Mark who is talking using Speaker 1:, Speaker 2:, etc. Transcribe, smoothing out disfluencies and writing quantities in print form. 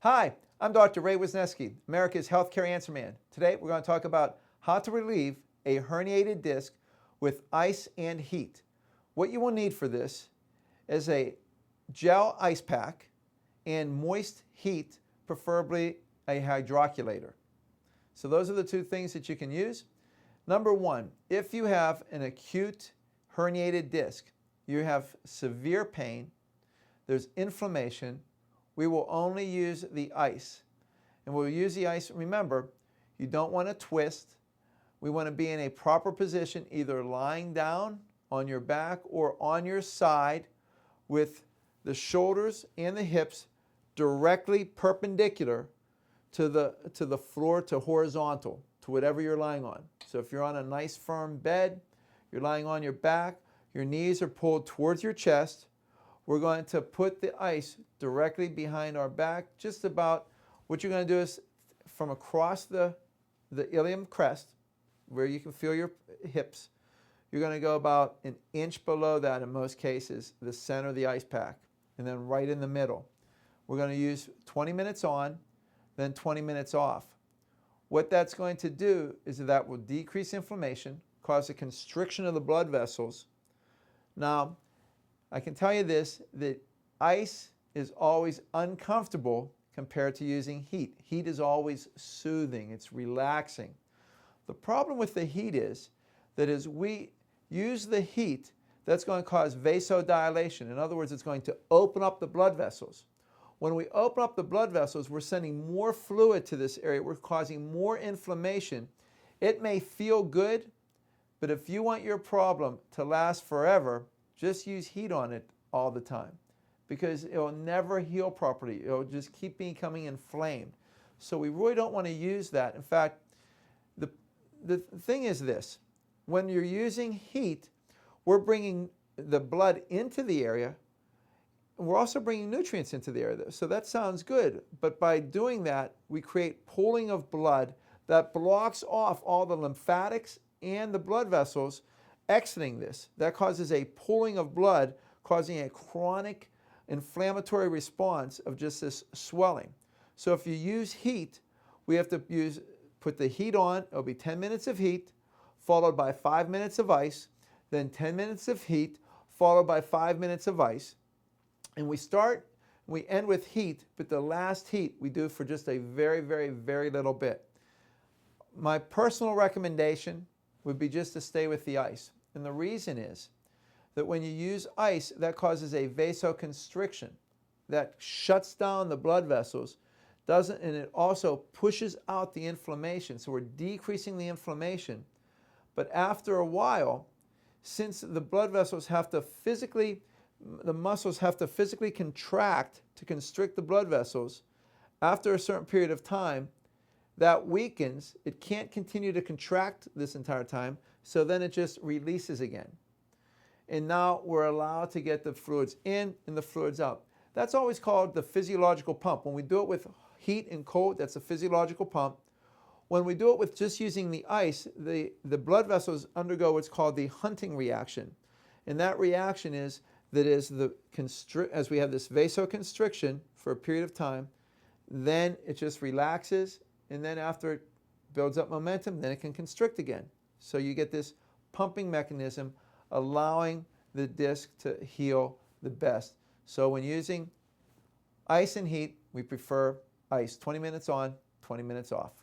Speaker 1: Hi, I'm Dr. Ray Wisniewski, America's Healthcare Answer Man. Today we're going to talk about how to relieve a herniated disc with ice and heat. What you will need for this is a gel ice pack and moist heat, preferably a hydrocollator. So those are the two things that you can use. Number one, if you have an acute herniated disc, you have severe pain, there's inflammation, we will only use the ice. And we'll use the ice, remember, you don't want to twist. We want to be in a proper position, either lying down on your back or on your side with the shoulders and the hips directly perpendicular to the floor, to horizontal, to whatever you're lying on. So if you're on a nice firm bed, you're lying on your back, your knees are pulled towards your chest, we're going to put the ice directly behind our back. Just about what you're going to do is from across the ilium crest, where you can feel your hips, you're going to go about an inch below that in most cases, the center of the ice pack, and then right in the middle. We're going to use 20 minutes on, then 20 minutes off. What that's going to do is that will decrease inflammation, cause a constriction of the blood vessels. Now, I can tell you this, that ice is always uncomfortable compared to using heat. Heat is always soothing, it's relaxing. The problem with the heat is that as we use the heat, that's going to cause vasodilation. In other words, it's going to open up the blood vessels. When we open up the blood vessels, we're sending more fluid to this area. We're causing more inflammation. It may feel good, but if you want your problem to last forever, just use heat on it all the time, because it will never heal properly. It will just keep becoming inflamed. So we really don't want to use that. In fact, the thing is this. When you're using heat, we're bringing the blood into the area. We're also bringing nutrients into the area. So that sounds good. But by doing that, we create pooling of blood that blocks off all the lymphatics and the blood vessels exiting this. That causes a pooling of blood, causing a chronic inflammatory response of just this swelling. So if you use heat, we have to put the heat on. It'll be 10 minutes of heat, followed by 5 minutes of ice, then 10 minutes of heat, followed by 5 minutes of ice. And we end with heat, but the last heat we do for just a very, very, very little bit. My personal recommendation would be just to stay with the ice. And the reason is that when you use ice, that causes a vasoconstriction that shuts down the blood vessels, and it also pushes out the inflammation. So we're decreasing the inflammation. But after a while, since the blood vessels have to physically, the muscles have to physically contract to constrict the blood vessels, after a certain period of time, that weakens. It can't continue to contract this entire time, so then it just releases again. And now we're allowed to get the fluids in and the fluids out. That's always called the physiological pump. When we do it with heat and cold, that's a physiological pump. When we do it with just using the ice, the blood vessels undergo what's called the Hunting reaction. And that reaction is that as we have this vasoconstriction for a period of time, then it just relaxes, and then after it builds up momentum, then it can constrict again. So you get this pumping mechanism allowing the disc to heal the best. So when using ice and heat, we prefer ice. 20 minutes on, 20 minutes off.